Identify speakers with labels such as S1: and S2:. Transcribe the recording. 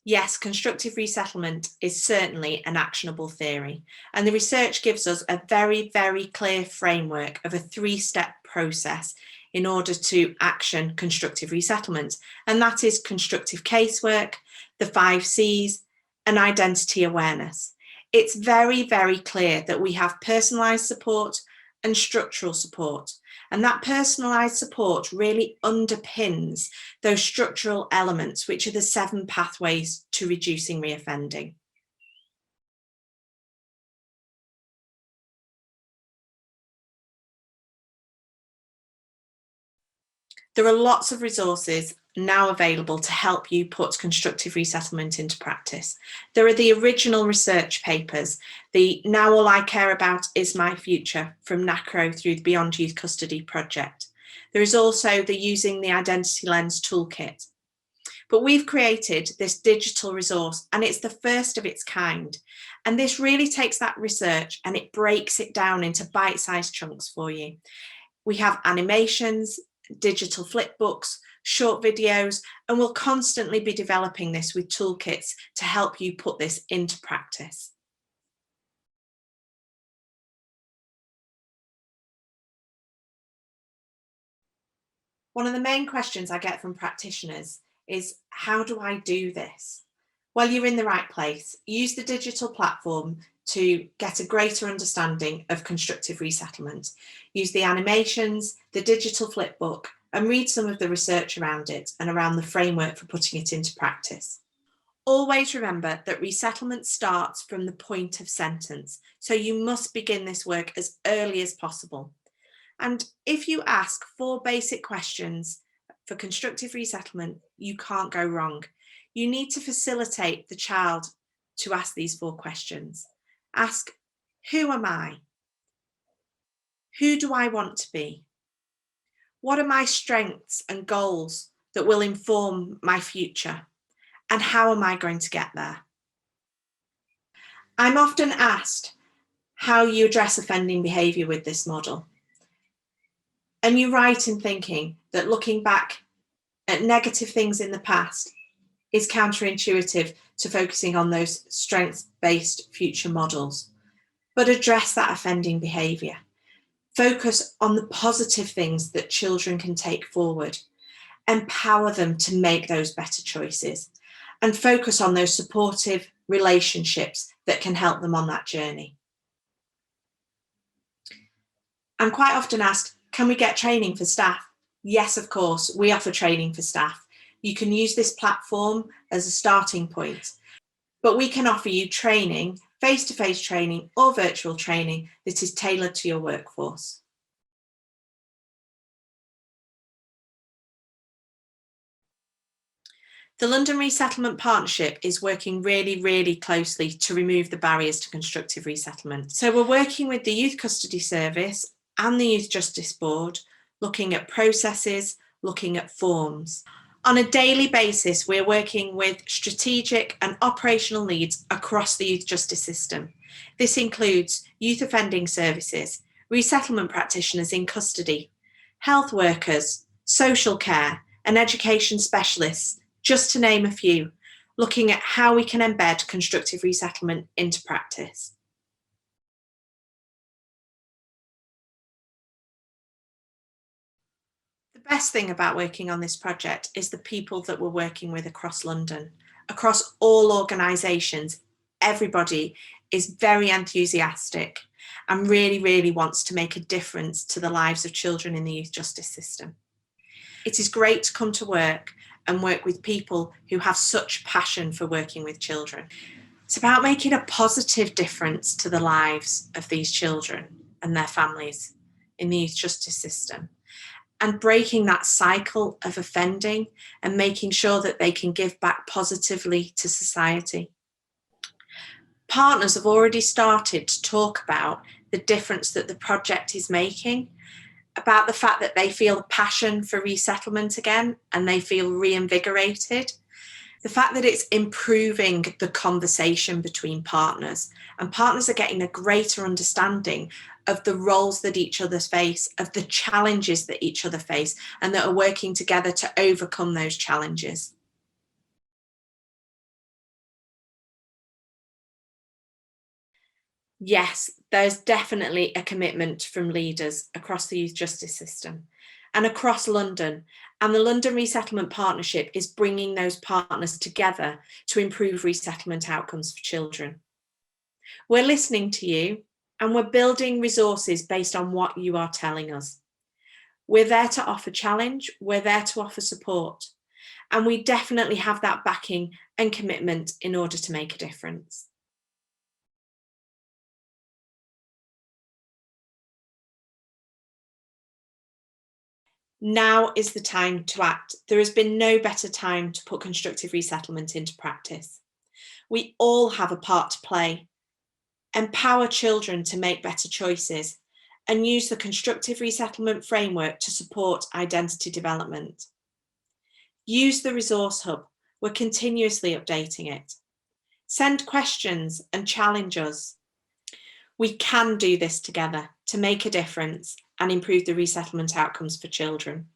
S1: Yes, constructive resettlement is certainly an actionable theory, and the research gives us a very, very clear framework of a three-step process in order to action constructive resettlement, and that is constructive casework, the 5 Cs, and identity awareness. It's very, very clear that we have personalised support and structural support, and that personalised support really underpins those structural elements, which are the 7 pathways to reducing reoffending. There are lots of resources now available to help you put constructive resettlement into practice. There are the original research papers, the Now All I Care About Is My Future from NACRO through the Beyond Youth Custody project. There is also the Using the Identity Lens toolkit. But we've created this digital resource and it's the first of its kind. And this really takes that research and it breaks it down into bite-sized chunks for you. We have animations, digital flip books, short videos, and we'll constantly be developing this with toolkits to help you put this into practice. One of the main questions I get from practitioners is, how do I do this? Well, you're in the right place. Use the digital platform to get a greater understanding of constructive resettlement. Use the animations, the digital flipbook, and read some of the research around it and around the framework for putting it into practice. Always remember that resettlement starts from the point of sentence, so you must begin this work as early as possible. And if you ask 4 basic questions for constructive resettlement, you can't go wrong. You need to facilitate the child to ask these 4 questions. Ask, who am I? Who do I want to be? What are my strengths and goals that will inform my future? And how am I going to get there? I'm often asked how you address offending behaviour with this model. And you're right in thinking that looking back at negative things in the past is counterintuitive to focusing on those strengths-based future models. But address that offending behaviour. Focus on the positive things that children can take forward. Empower them to make those better choices. And focus on those supportive relationships that can help them on that journey. I'm quite often asked, can we get training for staff? Yes, of course, we offer training for staff. You can use this platform as a starting point, but we can offer you training, face-to-face training or virtual training that is tailored to your workforce. The London Resettlement Partnership is working really, really closely to remove the barriers to constructive resettlement. So we're working with the Youth Custody Service and the Youth Justice Board, looking at processes, looking at forms. On a daily basis, we're working with strategic and operational leads across the youth justice system. This includes youth offending services, resettlement practitioners in custody, health workers, social care, and education specialists, just to name a few, looking at how we can embed constructive resettlement into practice. The best thing about working on this project is the people that we're working with across London. Across all organisations, everybody is very enthusiastic and really, really wants to make a difference to the lives of children in the youth justice system. It is great to come to work and work with people who have such passion for working with children. It's about making a positive difference to the lives of these children and their families in the youth justice system, and breaking that cycle of offending and making sure that they can give back positively to society. Partners have already started to talk about the difference that the project is making, about the fact that they feel passion for resettlement again and they feel reinvigorated. The fact that it's improving the conversation between partners, and partners are getting a greater understanding of the roles that each other face, of the challenges that each other face, and that are working together to overcome those challenges. Yes, there's definitely a commitment from leaders across the youth justice system and across London. And the London Resettlement Partnership is bringing those partners together to improve resettlement outcomes for children. We're listening to you and we're building resources based on what you are telling us. We're there to offer challenge, we're there to offer support, and we definitely have that backing and commitment in order to make a difference. Now is the time to act. There has been no better time to put constructive resettlement into practice. We all have a part to play. Empower children to make better choices and use the constructive resettlement framework to support identity development. Use the resource hub. We're continuously updating it. Send questions and challenge us. We can do this together to make a difference and improve the resettlement outcomes for children.